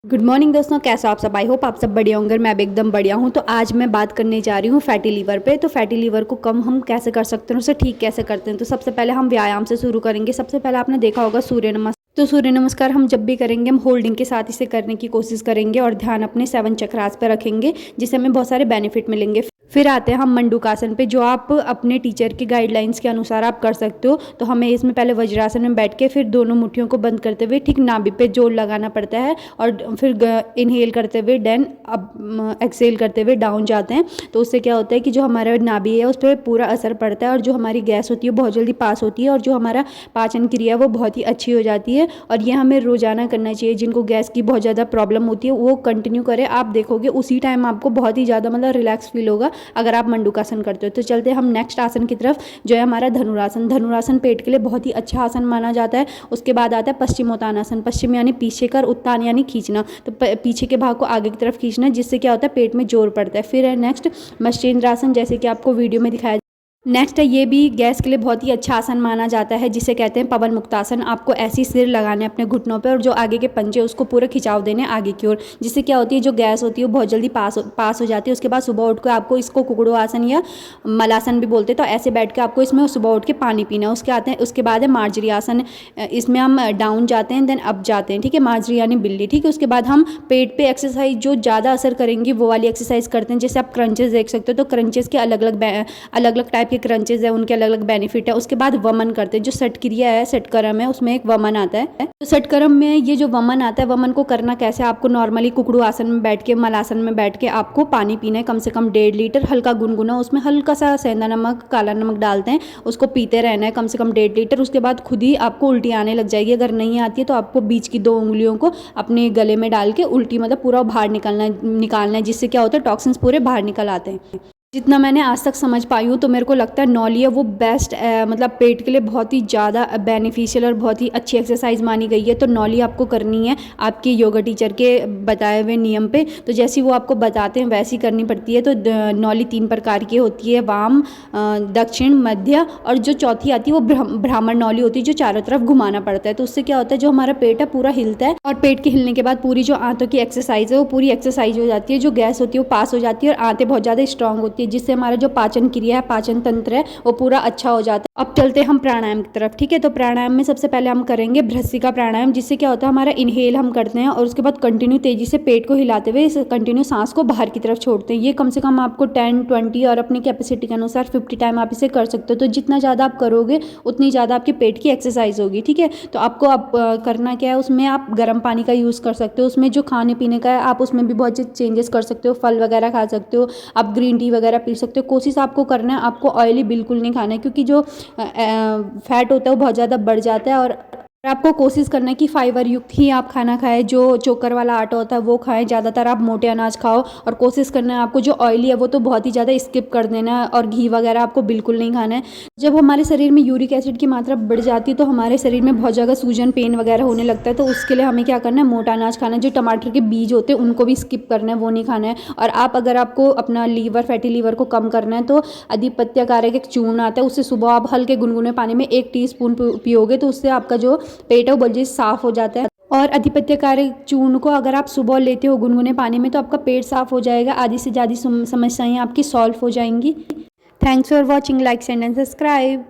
Good morning दोस्तों, कैसे आप सब। आई होप आप सब बढ़िया होंगे। मैं भी एकदम बढ़िया हूँ। तो आज मैं बात करने जा रही हूँ फैटी लीवर पे। तो फैटी लीवर को कम हम कैसे कर सकते हैं, उसे ठीक कैसे करते हैं। तो सबसे पहले हम व्यायाम से शुरू करेंगे। सबसे पहले आपने देखा होगा सूर्य नमस्कार। तो सूर्य नमस्कार हम जब भी करेंगे हम होल्डिंग के साथ इसे करने की कोशिश करेंगे और ध्यान अपने 7 चक्रास पर रखेंगे, जिससे हमें बहुत सारे बेनिफिट मिलेंगे। फिर आते हैं हम मंडूकासन पे, जो आप अपने टीचर की गाइडलाइंस के अनुसार आप कर सकते हो। तो हमें इसमें पहले वज्रासन में बैठ के फिर दोनों मुट्ठियों को बंद करते हुए ठीक नाभि पे जोर लगाना पड़ता है और फिर इनहेल करते हुए देन अब एक्सेल करते हुए डाउन जाते हैं। तो उससे क्या होता है कि जो हमारा नाभि है उस पर पूरा असर पड़ता है और जो हमारी गैस होती है बहुत जल्दी पास होती है और जो हमारा पाचन क्रिया वो बहुत ही अच्छी हो जाती है। और ये हमें रोजाना करना चाहिए। जिनको गैस की बहुत ज़्यादा प्रॉब्लम होती है वो कंटिन्यू करें। आप देखोगे उसी टाइम आपको बहुत ही ज़्यादा मतलब रिलैक्स फील होगा अगर आप मंडूकासन करते हो। तो चलते हम नेक्स्ट आसन की तरफ, जो है हमारा धनुरासन। धनुरासन पेट के लिए बहुत ही अच्छा आसन माना जाता है। उसके बाद आता है पश्चिमोत्तानासन। पश्चिम यानी पीछे कर, उत्तान यानी खींचना। तो पीछे के भाग को आगे की तरफ खींचना, जिससे क्या होता है पेट में जोर पड़ता है। फिर है नेक्स्ट मत्स्येंद्रासन, जैसे कि आपको वीडियो में दिखाया। नेक्स्ट है, ये भी गैस के लिए बहुत ही अच्छा आसन माना जाता है, जिसे कहते हैं पवन मुक्तासन। आपको ऐसी सिर लगाने अपने घुटनों पे और जो आगे के पंजे उसको पूरे खिंचाव देने आगे की ओर, जिससे क्या होती है जो गैस होती है वो बहुत जल्दी पास हो जाती है। उसके बाद सुबह उठ कर आपको इसको कुकड़ो आसन या मलासन भी बोलते हैं। तो ऐसे बैठ के आपको इसमें सुबह उठ के पानी पीना है। उसके बाद है मार्जरी आसन। इसमें हम डाउन जाते हैं देन अप जाते हैं, ठीक है। मार्जरी यानी बिल्ली, ठीक है। उसके बाद हम पेट पे एक्सरसाइज जो ज़्यादा असर करेंगी वो वाली एक्सरसाइज करते हैं। जैसे आप क्रंचेस देख सकते हो, तो क्रंचेस के अलग अलग टाइप के क्रंचेस है, उनके अलग अलग बेनिफिट है। उसके बाद वमन करते हैं। जो षटक्रिया है, षटकर्म है, उसमें एक वमन आता है। तो षटकर्म में ये जो वमन आता है, वमन को करना कैसे, आपको नॉर्मली कुकड़ू आसन में बैठ के, मलासन में बैठ के आपको पानी पीना है कम से कम 1.5 लीटर, हल्का गुनगुना। उसमें हल्का सा सेंधा नमक, काला नमक डालते हैं, उसको पीते रहना है कम से कम 1.5 लीटर। उसके बाद खुद ही आपको उल्टी आने लग जाएगी। अगर नहीं आती है तो आपको बीच की 2 उंगलियों को अपने गले में डाल के उल्टी मतलब पूरा बाहर निकालना है, जिससे क्या होता है टॉक्सिन्स पूरे बाहर निकल आते हैं। जितना मैंने आज तक समझ पाई हूँ तो मेरे को लगता है नौली है वो बेस्ट मतलब पेट के लिए बहुत ही ज़्यादा बेनिफिशियल और बहुत ही अच्छी एक्सरसाइज मानी गई है। तो नौली आपको करनी है आपके योगा टीचर के बताए हुए नियम पे। तो जैसी वो आपको बताते हैं वैसी करनी पड़ती है। तो नौली 3 प्रकार की होती है, वाम, दक्षिण, मध्य, और जो चौथी आती है वो ब्राह्मण नौली होती है, जो चारों तरफ घुमाना पड़ता है। तो उससे क्या होता है जो हमारा पेट है पूरा हिलता है और पेट के हिलने के बाद पूरी जो आंतों की एक्सरसाइज है वो पूरी एक्सरसाइज हो जाती है। जो गैस होती है वो पास हो जाती है और आंतें बहुत ज़्यादा स्ट्रांग होती है, जिससे हमारा जो पाचन क्रिया है, पाचन तंत्र है, वो पूरा अच्छा हो जाता है। अब चलते हैं हम प्राणायाम की तरफ, ठीक है। तो प्राणायाम में सबसे पहले हम करेंगे भ्रसिका प्राणायाम, जिससे क्या होता है हमारा इनहेल हम करते हैं और उसके बाद कंटिन्यू तेजी से पेट को हिलाते हुए इस कंटिन्यू सांस को बाहर की तरफ छोड़ते हैं। ये कम से कम आपको 10, 20 और अपनी कैपेसिटी के अनुसार 50 टाइम आप इसे कर सकते हो। तो जितना ज़्यादा आप करोगे उतनी ज़्यादा आपके पेट की एक्सरसाइज होगी, ठीक है। तो आपको आप करना क्या है, उसमें आप गर्म पानी का यूज़ कर सकते हो। उसमें जो खाने पीने का है आप उसमें भी बहुत चेंजेस कर सकते हो। फल वगैरह खा सकते हो, आप ग्रीन टी वगैरह पी सकते हो। कोशिश आपको करना है आपको ऑयली बिल्कुल नहीं खाना है, क्योंकि जो फैट होता है वो बहुत ज़्यादा बढ़ जाता है। और आपको कोशिश करना है कि फाइबर युक्त ही आप खाना खाएं। जो चोकर वाला आटा होता है वो खाएं, ज़्यादातर आप मोटे अनाज खाओ। और कोशिश करना है आपको जो ऑयली है वो तो बहुत ही ज़्यादा स्किप कर देना है, और घी वगैरह आपको बिल्कुल नहीं खाना है। जब हमारे शरीर में यूरिक एसिड की मात्रा बढ़ जाती है तो हमारे शरीर में बहुत ज़्यादा सूजन, पेन वगैरह होने लगता है। तो उसके लिए हमें क्या करना है, मोटा अनाज खाना है। जो टमाटर के बीज होते हैं उनको भी स्किप करना है, वो नहीं खाना है। और आप अगर आपको अपना लीवर, फैटी लीवर को कम करना है तो अधिपत्यकारक एक चूर्ण आता है, उससे सुबह आप हल्के गुनगुने पानी में 1 टीस्पून पियोगे तो उससे आपका जो पेट है वो जल्दी साफ हो जाता है। और अधिपत्यकारक चूर्ण को अगर आप सुबह लेते हो गुनगुने पानी में तो आपका पेट साफ हो जाएगा, आधी से ज़्यादा समस्याएं आपकी सॉल्व हो जाएंगी। Thanks for watching, like, send and subscribe.